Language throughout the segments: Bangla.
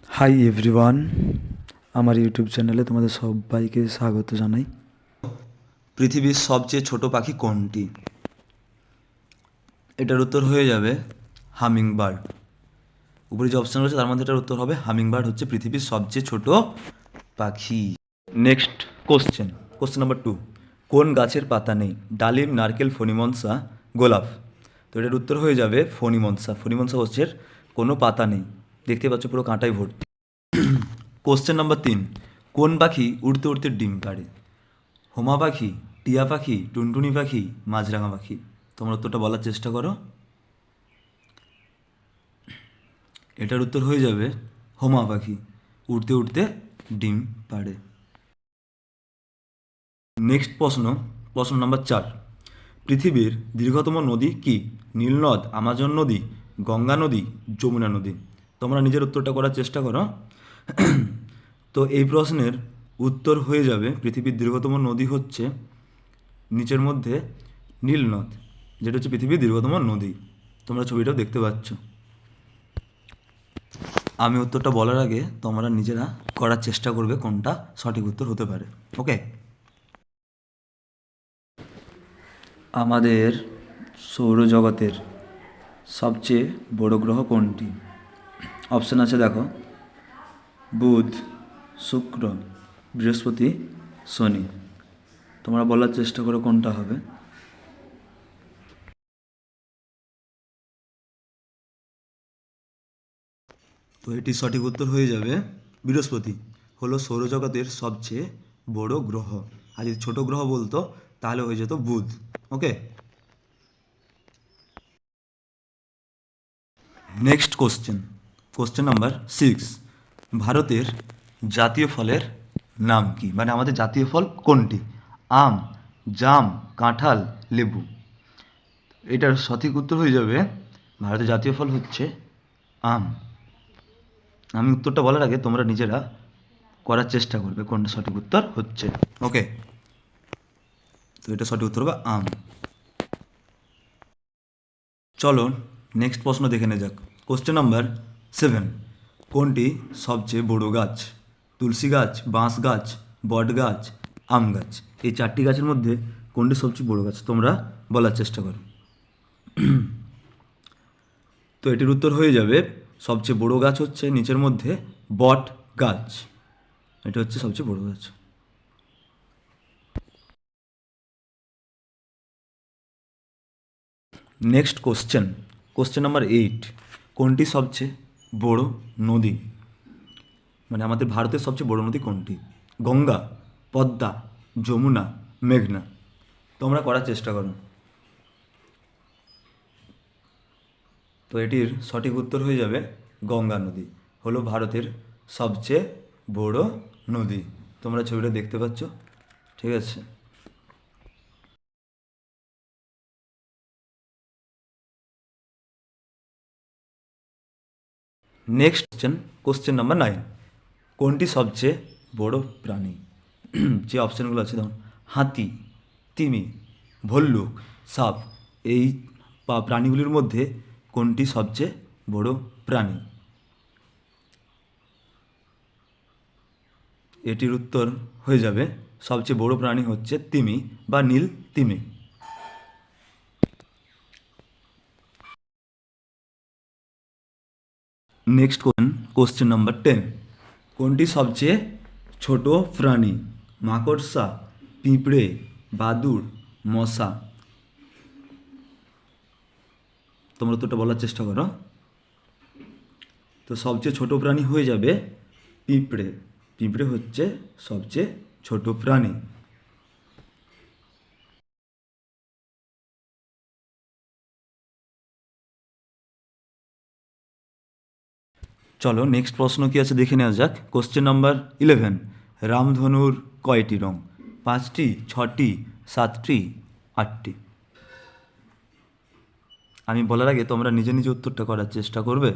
হাই এভরিওয়ান, আমার ইউটিউব চ্যানেলে তোমাদের সবাইকে স্বাগত জানাই। পৃথিবীর সবচেয়ে ছোট পাখি কোনটি? এটার উত্তর হয়ে যাবে হামিং বার্ড। উপরে যে অপশান রয়েছে তার মধ্যে এটার উত্তর হবে হামিং বার্ড হচ্ছে পৃথিবীর সবচেয়ে ছোট পাখি। নেক্সট কোশ্চেন নাম্বার 2, কোন গাছের পাতা নেই? ডালিম, নারকেল, ফণিমনসা, গোলাপ। তো এটার উত্তর হয়ে যাবে ফণিমনসা। ফণিমনসা গাছের কোনো পাতা নেই, দেখতে পাচ্ছ পুরো কাঁটাই ভর্তি। কোশ্চেন নাম্বার 3, কোন পাখি উড়তে উড়তে ডিম পাড়ে? হোমা পাখি, টিয়া পাখি, টুনটুনি পাখি, মাছরাঙা পাখি। তোমরা উত্তরটা বলার চেষ্টা করো। এটার উত্তর হয়ে যাবে হোমা পাখি, উড়তে উড়তে ডিম পাড়ে। নেক্সট প্রশ্ন নাম্বার 4, পৃথিবীর দীর্ঘতম নদী কি? নীলনদ, আমাজন নদী, গঙ্গা নদী, যমুনা নদী। তোমরা নিজের উত্তরটা করার চেষ্টা করো। তো এই প্রশ্নের উত্তর হয়ে যাবে পৃথিবীর দীর্ঘতম নদী হচ্ছে নিচের মধ্যে নীলনদ, যেটা হচ্ছে পৃথিবীর দীর্ঘতম নদী। তোমরা ছবিটাও দেখতে পাচ্ছ। আমি উত্তরটা বলার আগে তোমরা নিজেরা করার চেষ্টা করবে কোনটা সঠিক উত্তর হতে পারে। ওকে, আমাদের সৌরজগতের সবচেয়ে বড় গ্রহ কোনটি? অপশান আছে দেখো, বুধ, শুক্র, বৃহস্পতি, শনি। তোমরা বলার চেষ্টা করো কোনটা হবে। তো এটির সঠিক উত্তর হয়ে যাবে বৃহস্পতি হলো সৌরজগতের সবচেয়ে বড় গ্রহ। আর যদি ছোট গ্রহ বলতো তাহলে হয়ে যেত বুধ। ওকে, নেক্সট কোশ্চেন নাম্বার 6, ভারতের জাতীয় ফলের নাম কি? মানে আমাদের জাতীয় ফল কোনটি? আম, জাম, কাঁঠাল, লেবু। এটার সঠিক উত্তর হয়ে যাবে ভারতের জাতীয় ফল হচ্ছে আম। আমি উত্তরটা বলার আগে তোমরা নিজেরা করার চেষ্টা করবে কোনটা সঠিক উত্তর হচ্ছে। ওকে, তো এটা সঠিক উত্তর হবে আম। চলো নেক্সট প্রশ্ন দেখে নেওয়া যাক। কোশ্চেন নাম্বার 7, কোনটি সবচেয়ে বড় গাছ? তুলসী গাছ, বাঁশ গাছ, বট গাছ, আম গাছ। এই 4টি গাছের মধ্যে কোনটি সবচেয়ে বড় গাছ? তোমরা বলার চেষ্টা করো। তো এটির উত্তর হয়ে যাবে সবচেয়ে বড় গাছ হচ্ছে নিচের মধ্যে বট গাছ। এটা হচ্ছে সবচেয়ে বড় গাছ। নেক্সট কোশ্চেন নাম্বার 8, কোনটি সবচেয়ে বড় নদী? মানে আমাদের ভারতের সবচেয়ে বড় নদী কোনটি? গঙ্গা, পদ্মা, যমুনা, মেঘনা। তোমরা করার চেষ্টা করো। তো এটির সঠিক উত্তর হয়ে যাবে গঙ্গা নদী হলো ভারতের সবচেয়ে বড় নদী। তোমরা ছবিটা দেখতে পাচ্ছ, ঠিক আছে। নেক্সট কোশ্চেন নাম্বার 9, কোনটি সবচেয়ে বড় প্রাণী? যে অপশানগুলো আছে ধরুন হাতি, তিমি, ভল্লুক, সাপ। এই প্রাণীগুলির মধ্যে কোনটি সবচেয়ে বড় প্রাণী? এটির উত্তর হয়ে যাবে সবচেয়ে বড় প্রাণী হচ্ছে তিমি বা নীল তিমি। নেক্সট কোশ্চেন নাম্বার 10, কোনটি সবচেয়ে ছোট প্রাণী? মাকড়সা, পিঁপড়ে, বাদুড়, মশা। তোমরা উত্তরটা বলার চেষ্টা করো। তো সবচেয়ে ছোট প্রাণী হয়ে যাবে পিঁপড়ে। পিঁপড়ে হচ্ছে সবচেয়ে ছোট প্রাণী। চলো নেক্সট প্রশ্ন কি আছে দেখে নেওয়া যাক। কোশ্চেন নাম্বার 11, রামধনুর কয়টি রং? 5টি, 6টি, 7টি, 8টি। আমি বলার আগে তোমরা নিজে নিজে উত্তরটা করার চেষ্টা করবে,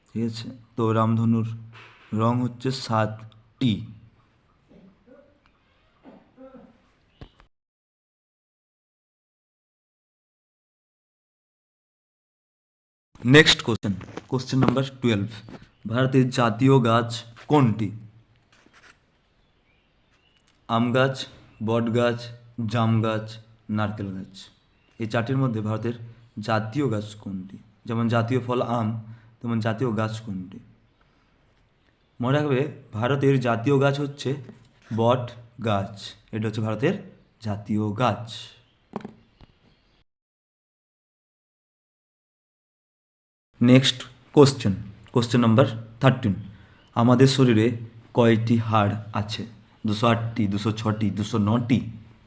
ঠিক আছে। তো রামধনুর রং হচ্ছে 7টি। নেক্সট কোশ্চেন নাম্বার 12, ভারতের জাতীয় গাছ কোনটি? আম গাছ, বট গাছ, জাম গাছ, নারকেল গাছ। এই চারটির মধ্যে ভারতের জাতীয় গাছ কোনটি? যেমন জাতীয় ফল আম, তেমন জাতীয় গাছ কোনটি? মনে রাখবে, ভারতের জাতীয় গাছ হচ্ছে বট গাছ। এটা হচ্ছে ভারতের জাতীয় গাছ। Next question number 13। আমাদের শরীরে কয়টি হাড় আছে? 208টি, 206টি, 209টি,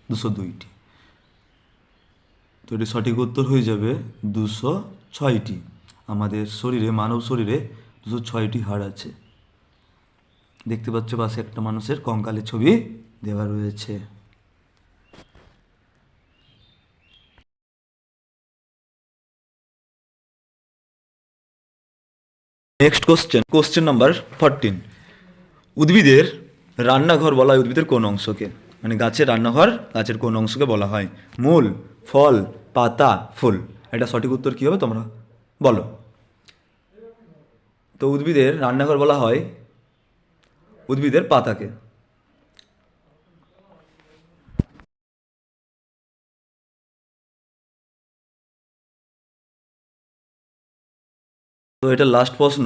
202টি। তো এটি সঠিক উত্তর হয়ে যাবে 206টি। আমাদের শরীরে, মানব শরীরে 206টি হাড় আছে। দেখতে পাচ্ছ পাশে একটা মানুষের কঙ্কালের ছবি দেওয়া রয়েছে। Next question number 14। উদ্ভিদের রান্নাঘর বলা হয় উদ্ভিদের কোন অংশকে? মানে গাছের রান্নাঘর গাছের কোন অংশকে বলা হয়? মূল, ফল, পাতা, ফুল। এটা সঠিক উত্তর কী হবে তোমরা বলো। তো উদ্ভিদের রান্নাঘর বলা হয় উদ্ভিদের পাতাকে। তো এটা লাস্ট প্রশ্ন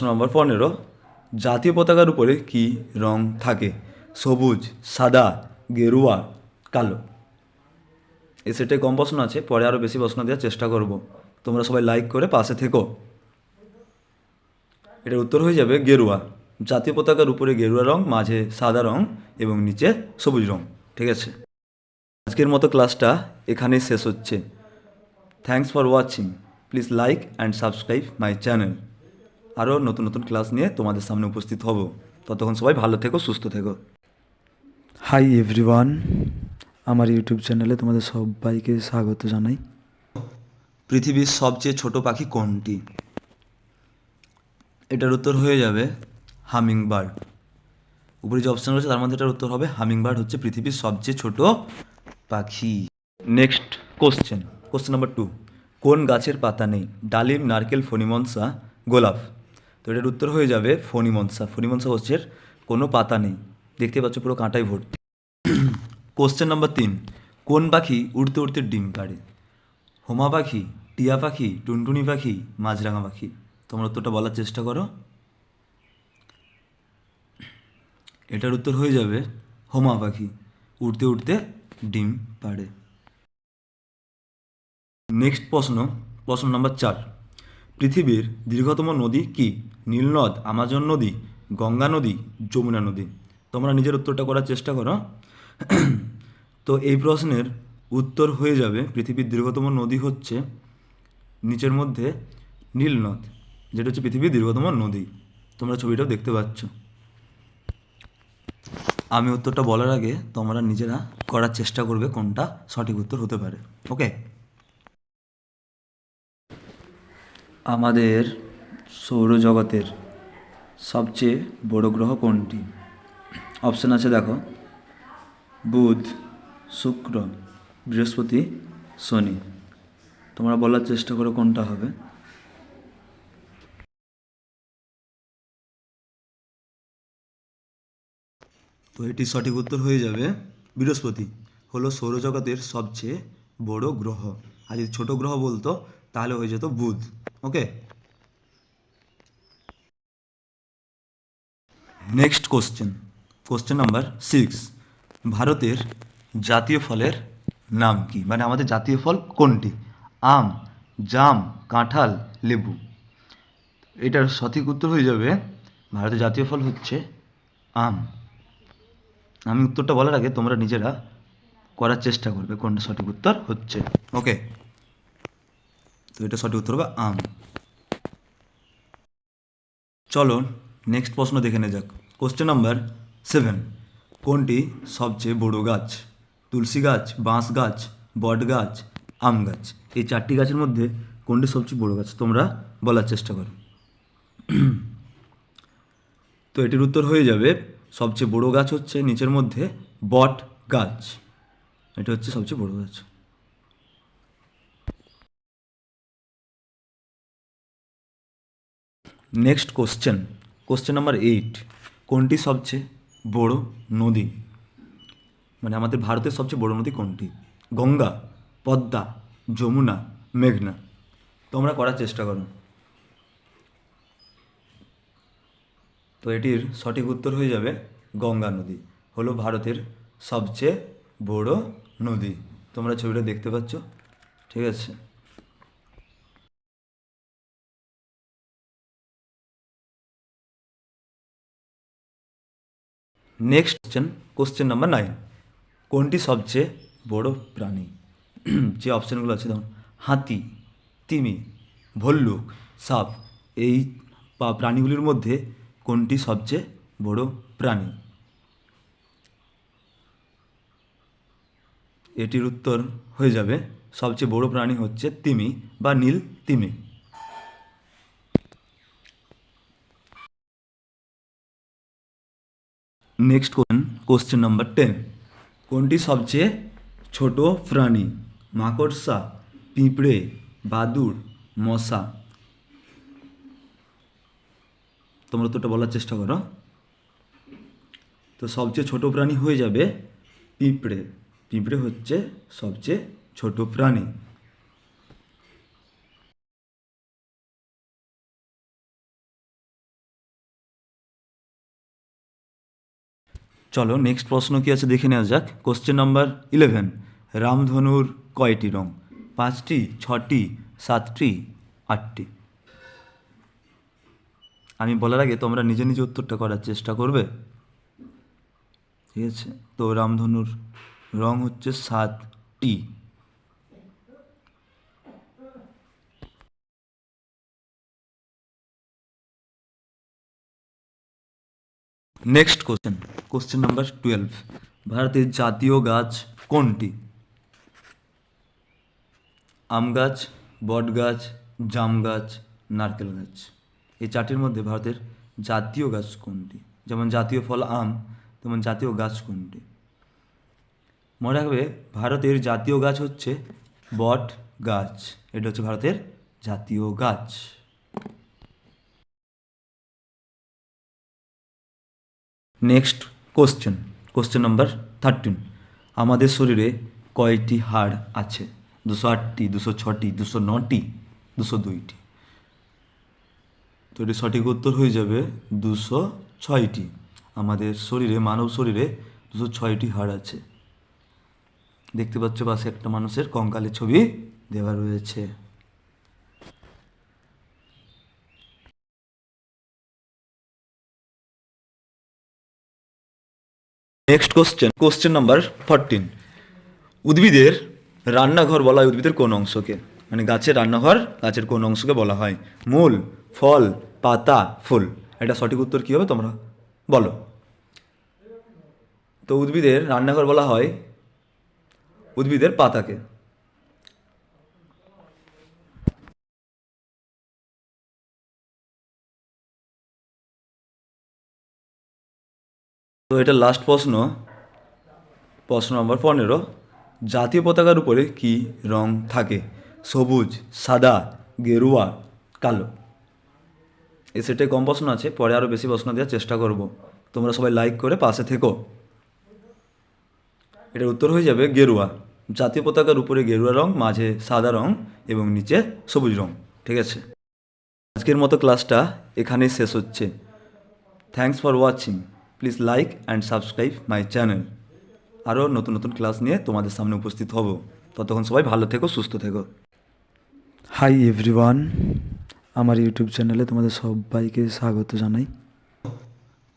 নম্বর 15। জাতীয় পতাকার উপরে কি রং থাকে? সবুজ, সাদা, গেরুয়া, কালো। এই সেটে কম প্রশ্ন আছে, পরে আরও বেশি প্রশ্ন দেওয়ার চেষ্টা করব। তোমরা সবাই লাইক করে পাশে থেকো। এটার উত্তর হয়ে যাবে গেরুয়া। জাতীয় পতাকার উপরে গেরুয়া রং, মাঝে সাদা রং এবং নিচে সবুজ রং। ঠিক আছে, আজকের মতো ক্লাসটা এখানেই শেষ হচ্ছে। Thanks for watching. Please like and subscribe my channel. আরও নতুন নতুন ক্লাস নিয়ে তোমাদের সামনে উপস্থিত হব। ততক্ষণ সবাই ভালো থেকো, সুস্থ থেকো। হাই এভরিওয়ান, আমার ইউটিউব চ্যানেলে তোমাদের সবাইকে স্বাগত জানাই। পৃথিবীর সবচেয়ে ছোট পাখি কোনটি? এটার উত্তর হয়ে যাবে হামিং বার্ড। উপরে যে অপশান রয়েছে তার মধ্যে এটার উত্তর হবে হামিং বার্ড হচ্ছে পৃথিবীর সবচেয়ে ছোট পাখি। Next question number 2। কোন গাছের পাতা নেই? ডালিম, নারকেল, ফণিমনসা, গোলাপ। তো এটার উত্তর হয়ে যাবে ফণিমনসা। ফণিমনসা গাছের কোনো পাতা নেই, দেখতে পাচ্ছ পুরো কাঁটায় ভর্তি। Question number 3। কোন পাখি উড়তে উড়তে ডিম পাড়ে? হোমা পাখি, টিয়া পাখি, টুনটুনি পাখি, মাছরাঙা পাখি। তোমরা উত্তরটা বলার চেষ্টা করো। এটার উত্তর হয়ে যাবে হোমা পাখি, উড়তে উড়তে ডিম পাড়ে। নেক্সট প্রশ্ন নাম্বার 4। পৃথিবীর দীর্ঘতম নদী কি? নীলনদ, আমাজন নদী, গঙ্গা নদী, যমুনা নদী। তোমরা নিজের উত্তরটা করার চেষ্টা করো। তো এই প্রশ্নের উত্তর হয়ে যাবে পৃথিবীর দীর্ঘতম নদী হচ্ছে নিচের মধ্যে নীলনদ, যেটা হচ্ছে পৃথিবীর দীর্ঘতম নদী। তোমরা ছবিটাও দেখতে পাচ্ছ। আমি উত্তরটা বলার আগে তোমরা নিজেরা করার চেষ্টা করবে কোনটা সঠিক উত্তর হতে পারে। ওকে, আমাদের সৌরজগতের সবচেয়ে বড় গ্রহ কোনটি? অপশান আছে দেখো, বুধ, শুক্র, বৃহস্পতি, শনি। তোমরা বলার চেষ্টা করো কোনটা হবে। তো এটি সঠিক উত্তর হয়ে যাবে বৃহস্পতি হলো সৌরজগতের সবচেয়ে বড় গ্রহ। আর যদি ছোট গ্রহ বলতো তাহলে হয়ে যেত বুধ। ওকে, নেক্সট কোশ্চেন নাম্বার 6। ভারতের জাতীয় ফলের নাম কি? মানে আমাদের জাতীয় ফল কোনটি? আম, জাম, কাঁঠাল, লেবু। এটার সঠিক উত্তর হয়ে যাবে ভারতের জাতীয় ফল হচ্ছে আম। আমি উত্তরটা বলার আগে তোমরা নিজেরা করার চেষ্টা করবে কোনটা সঠিক উত্তর হচ্ছে। ওকে, তো এটা সঠিক উত্তর হবে আম। চলো নেক্সট প্রশ্ন দেখে নেওয়া যাক। Question number 7। কোনটি সবচেয়ে বড় গাছ? তুলসী গাছ, বাঁশ গাছ, বট গাছ, আম গাছ। এই চারটি গাছের মধ্যে কোনটি সবচেয়ে বড় গাছ? তোমরা বলার চেষ্টা করো। তো এটির উত্তর হয়ে যাবে সবচেয়ে বড় গাছ হচ্ছে নিচের মধ্যে বট গাছ। এটা হচ্ছে সবচেয়ে বড় গাছ। নেক্সট কোশ্চেন নাম্বার 8, কোনটি সবচেয়ে বড় নদী? মানে আমাদের ভারতের সবচেয়ে বড় নদী কোনটি? গঙ্গা, পদ্মা, যমুনা, মেঘনা। তোমরা করার চেষ্টা করো। তো এটির সঠিক উত্তর হয়ে যাবে গঙ্গা নদী হলো ভারতের সবচেয়ে বড় নদী। তোমরা ছবিটা দেখতে পাচ্ছ, ঠিক আছে। নেক্সট কোশ্চেন নাম্বার 9, কোনটি সবচেয়ে বড় প্রাণী? যে অপশানগুলো আছে যেমন হাতি, তিমি, ভল্লুক, সাপ, এই প্রাণীগুলির মধ্যে কোনটি সবচেয়ে বড় প্রাণী? এটির উত্তর হয়ে যাবে সবচেয়ে বড় প্রাণী হচ্ছে তিমি বা নীল তিমি। নেক্সট কোশ্চেন নাম্বার 10, কোনটি সবচেয়ে ছোট প্রাণী? মাকড়সা, পিঁপড়ে, বাদুড়, মশা। তোমরা উত্তরটা বলার চেষ্টা করো। তো সবচেয়ে ছোট প্রাণী হয়ে যাবে পিঁপড়ে। পিঁপড়ে হচ্ছে সবচেয়ে ছোট প্রাণী। চলো নেক্সট প্রশ্ন কি আছে দেখে নেওয়া যাক। কোশ্চেন নাম্বার 11, রামধনুর কয়টি রং? 5টি, 6টি, 7টি, 8টি। আমি বলার আগে তোমরা নিজে নিজে উত্তরটা করার চেষ্টা করবে, ঠিক আছে। তো রামধনুর রং হচ্ছে 7টি। নেক্সট কোশ্চেন নাম্বার 12, ভারতের জাতীয় গাছ কোনটি? আম গাছ, বট গাছ, জাম গাছ, নারকেল গাছ। এই চারটির মধ্যে ভারতের জাতীয় গাছ কোনটি? যেমন জাতীয় ফল আম, তেমন জাতীয় গাছ কোনটি? মনে রাখবে ভারতের জাতীয় গাছ হচ্ছে বট গাছ। এটা হচ্ছে ভারতের জাতীয় গাছ। নেক্সট কোশ্চেন নাম্বার 13, আমাদের শরীরে কয়টি হাড় আছে? 208টি, 206টি, 209টি, 202টি। তো এটি সঠিক উত্তর হয়ে যাবে 206টি। আমাদের শরীরে, মানব শরীরে 206টি হাড় আছে। দেখতে পাচ্ছ পাশে একটা মানুষের কঙ্কালের ছবি দেওয়া রয়েছে। নেক্সট কোশ্চেন নাম্বার 14, উদ্ভিদের রান্নাঘর বলা হয় উদ্ভিদের কোন অংশকে? মানে গাছের রান্নাঘর গাছের কোন অংশকে বলা হয়? মূল, ফল, পাতা, ফুল। এটা সঠিক উত্তর কী হবে তোমরা বলো। তো উদ্ভিদের রান্নাঘর বলা হয় উদ্ভিদের পাতাকে। তো এটা লাস্ট প্রশ্ন নম্বর 15, জাতীয় পতাকার উপরে কি রং থাকে? সবুজ, সাদা, গেরুয়া, কালো। এই সেটে কম প্রশ্ন আছে, পরে আরও বেশি প্রশ্ন দেওয়ার চেষ্টা করব। তোমরা সবাই লাইক করে পাশে থেকো। এটার উত্তর হয়ে যাবে গেরুয়া। জাতীয় পতাকার উপরে গেরুয়া রং, মাঝে সাদা রং এবং নিচে সবুজ রং, ঠিক আছে। আজকের মতো ক্লাসটা এখানেই শেষ হচ্ছে। Thanks for watching. Please like and subscribe my channel. আরও নতুন নতুন ক্লাস নিয়ে তোমাদের সামনে উপস্থিত হব। ততক্ষণ সবাই ভালো থেকো, সুস্থ থেকো। হাই এভরিওয়ান, আমার ইউটিউব চ্যানেলে তোমাদের সবাইকে স্বাগত জানাই।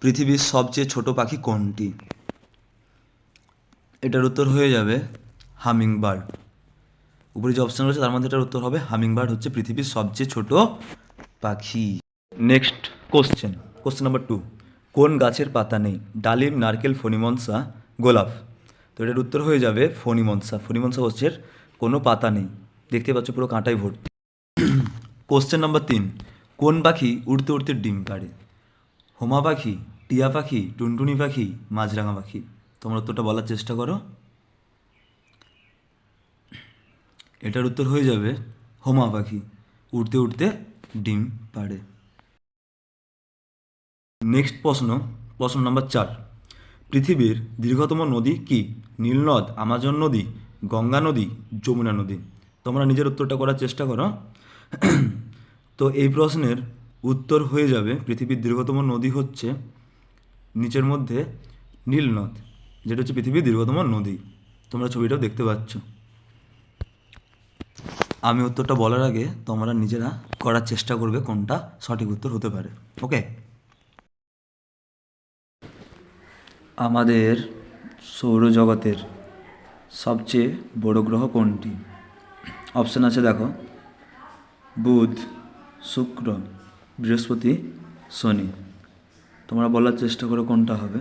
পৃথিবীর সবচেয়ে ছোট পাখি কোনটি? এটার উত্তর হয়ে যাবে হামিং বার্ড। উপরে যে অপশান রয়েছে তার মধ্যে এটার উত্তর হবে হামিং বার্ড হচ্ছে পৃথিবীর সবচেয়ে ছোট পাখি। নেক্সট কোশ্চেন নাম্বার 2, কোন গাছের পাতা নেই? ডালিম, নারকেল, ফণিমনসা, গোলাপ। তো এটার উত্তর হয়ে যাবে ফণিমনসা। ফণিমনসা গাছের কোনো পাতা নেই, দেখতে পাচ্ছ পুরো কাঁটায় ভর্তি। কোশ্চেন নাম্বার 3, কোন পাখি উড়তে উড়তে ডিম পাড়ে? হোমা পাখি, টিয়া পাখি, টুনটুনি পাখি, মাছরাঙা পাখি। তোমরা উত্তরটা বলার চেষ্টা করো। এটার উত্তর হয়ে যাবে হোমা পাখি, উড়তে উড়তে ডিম পাড়ে। নেক্সট প্রশ্ন নাম্বার 4, পৃথিবীর দীর্ঘতম নদী কি? নীলনদ, আমাজন নদী, গঙ্গা নদী, যমুনা নদী। তোমরা নিজের উত্তরটা করার চেষ্টা করো। তো এই প্রশ্নের উত্তর হয়ে যাবে পৃথিবীর দীর্ঘতম নদী হচ্ছে নিচের মধ্যে নীলনদ, যেটা হচ্ছে পৃথিবীর দীর্ঘতম নদী। তোমরা ছবিটাও দেখতে পাচ্ছ। আমি উত্তরটা বলার আগে তোমরা নিজেরা করার চেষ্টা করবে কোনটা সঠিক উত্তর হতে পারে। ওকে, আমাদের সৌরজগতের সবচেয়ে বড় গ্রহ কোনটি? অপশান আছে দেখো, বুধ, শুক্র, বৃহস্পতি, শনি। তোমরা বলার চেষ্টা করো কোনটা হবে।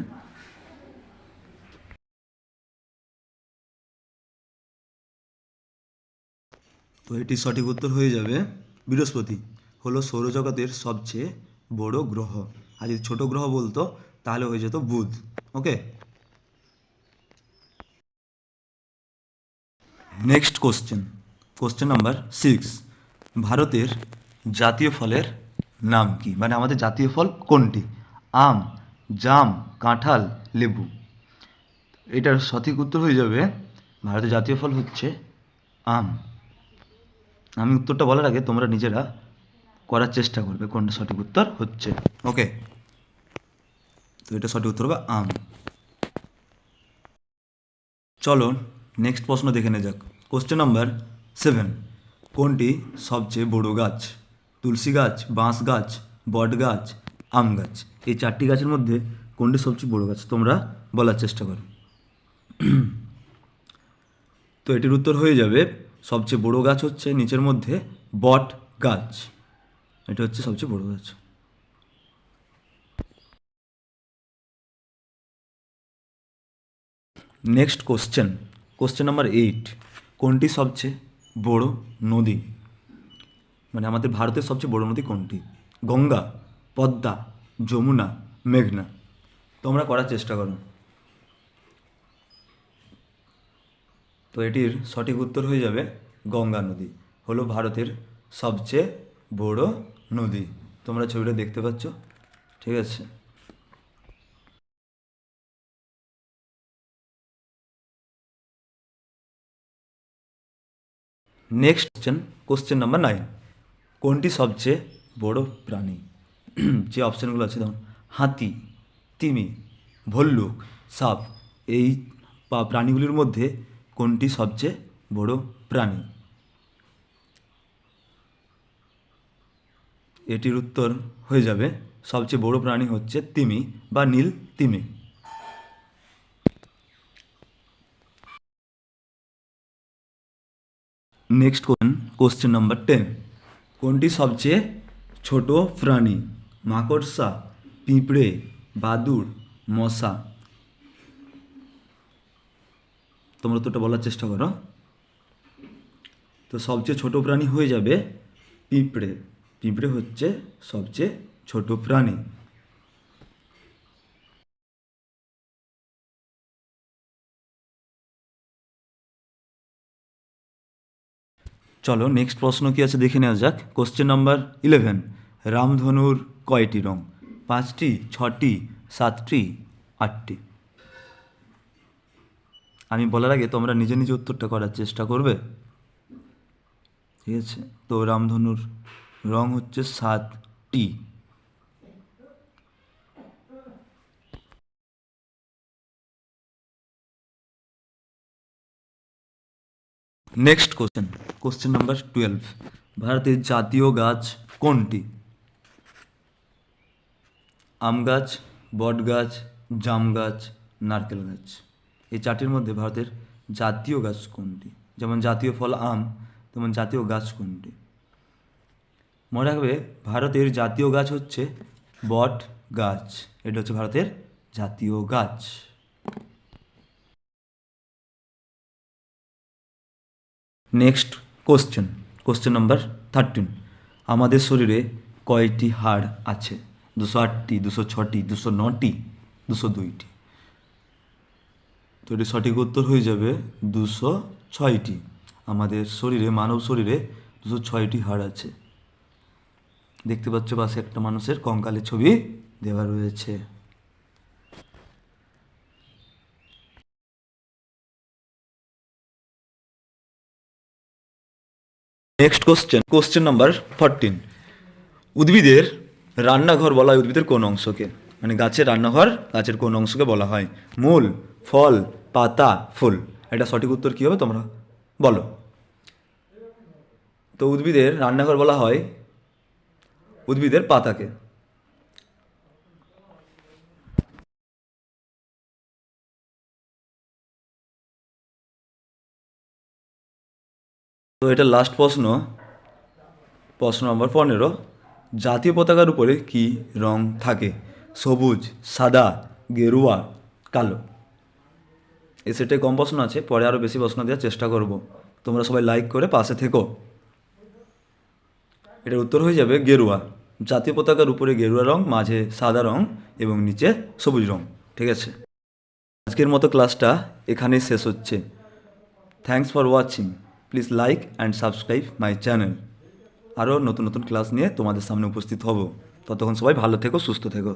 তো এটি সঠিক উত্তর হয়ে যাবে বৃহস্পতি হলো সৌরজগতের সবচেয়ে বড় গ্রহ। আর যদি ছোট গ্রহ বলতো তাহলে হয়ে যেত বুধ। ওকে, নেক্সট কোশ্চেন নাম্বার 6, ভারতের জাতীয় ফলের নাম কি? মানে আমাদের জাতীয় ফল কোনটি? আম, জাম, কাঁঠাল, লেবু। এটার সঠিক উত্তর হয়ে যাবে ভারতের জাতীয় ফল হচ্ছে আম। আমি উত্তরটা বলার আগে তোমরা নিজেরা করার চেষ্টা করবে কোনটা সঠিক উত্তর হচ্ছে। ওকে, তো এটা সঠিক উত্তর হবে আম। চলো নেক্সট প্রশ্ন দেখে নেওয়া যাক। কোশ্চেন নাম্বার 7, কোনটি সবচেয়ে বড় গাছ? তুলসী গাছ, বাঁশ গাছ, বট গাছ, আম গাছ। এই 4টি গাছের মধ্যে কোনটি সবচেয়ে বড় গাছ? তোমরা বলার চেষ্টা করো। তো এটির উত্তর হয়ে যাবে সবচেয়ে বড় গাছ হচ্ছে নিচের মধ্যে বট গাছ। এটা হচ্ছে সবচেয়ে বড় গাছ। নেক্সট কোশ্চেন নাম্বার 8, কোনটি সবচেয়ে বড় নদী? মানে আমাদের ভারতের সবচেয়ে বড় নদী কোনটি? গঙ্গা, পদ্মা, যমুনা, মেঘনা। তোমরা করার চেষ্টা করো। তো এটির সঠিক উত্তর হয়ে যাবে গঙ্গা নদী হলো ভারতের সবচেয়ে বড় নদী। তোমরা ছবিটা দেখতে পাচ্ছ, ঠিক আছে। নেক্সট কোশ্চেন নাম্বার 9, কোনটি সবচেয়ে বড় প্রাণী? যে অপশানগুলো আছে যেমন হাতি, তিমি, ভল্লুক, সাপ। এই প্রাণীগুলির মধ্যে কোনটি সবচেয়ে বড় প্রাণী? এটির উত্তর হয়ে যাবে সবচেয়ে বড় প্রাণী হচ্ছে তিমি বা নীল তিমি। নেক্সট কোশ্চেন নাম্বার 10, কোনটি সবচেয়ে ছোট প্রাণী? মাকড়সা, পিঁপড়ে, বাদুড়, মশা। তোমরা তো এটা বলার চেষ্টা করো। তো সবচেয়ে ছোট প্রাণী হয়ে যাবে পিঁপড়ে। পিঁপড়ে হচ্ছে সবচেয়ে ছোট প্রাণী। চলো নেক্সট প্রশ্ন কি আছে দেখে নেওয়া যাক। কোশ্চেন নাম্বার 11, রামধনুর কয়টি রং? 5টি, 6টি, 7টি, 8টি। আমি বলার আগে তোমরা নিজে নিজে উত্তরটা করার চেষ্টা করবে, ঠিক আছে। তো রামধনুর রং হচ্ছে 7টি। নেক্সট কোশ্চেন নাম্বার 12, ভারতের জাতীয় গাছ কোনটি? আম গাছ, বট গাছ, জাম গাছ, নারকেল গাছ। এই 4টির মধ্যে ভারতের জাতীয় গাছ কোনটি? যেমন জাতীয় ফল আম, তেমন জাতীয় গাছ কোনটি? মনে রাখবে ভারতের জাতীয় গাছ হচ্ছে বট গাছ। এটা হচ্ছে ভারতের জাতীয় গাছ। নেক্সট কোশ্চেন নাম্বার 13, আমাদের শরীরে কয়টি হাড় আছে? 208টি, 206টি, 209টি, 202টি। তো এটি সঠিক উত্তর হয়ে যাবে 206টি। আমাদের শরীরে, মানব শরীরে 206টি হাড় আছে। দেখতে পাচ্ছ পাশে একটা মানুষের কঙ্কালের ছবি দেওয়া রয়েছে। Next question number 14। উদ্ভিদের রান্নাঘর বলা হয় উদ্ভিদের কোন অংশকে? মানে গাছের রান্নাঘর গাছের কোন অংশকে বলা হয়? মূল, ফল, পাতা, ফুল? এটা সঠিক উত্তর কী হবে তোমরা বলো। তো উদ্ভিদের রান্নাঘর বলা হয় উদ্ভিদের পাতাকে। তো এটা লাস্ট প্রশ্ন নম্বর 15। জাতীয় পতাকার উপরে কি রং থাকে? সবুজ, সাদা, গেরুয়া, কালো? এই সেটে কম প্রশ্ন আছে, পরে আরও বেশি প্রশ্ন দেওয়ার চেষ্টা করব। তোমরা সবাই লাইক করে পাশে থেকো। এটার উত্তর হয়ে যাবে গেরুয়া। জাতীয় পতাকার উপরে গেরুয়া রং, মাঝে সাদা রং এবং নিচে সবুজ রং। ঠিক আছে, আজকের মতো ক্লাসটা এখানেই শেষ হচ্ছে। Thanks for watching. Please like and subscribe my channel. আরও নতুন নতুন ক্লাস নিয়ে তোমাদের সামনে উপস্থিত হব। ততক্ষণ সবাই ভালো থেকো, সুস্থ থেকো।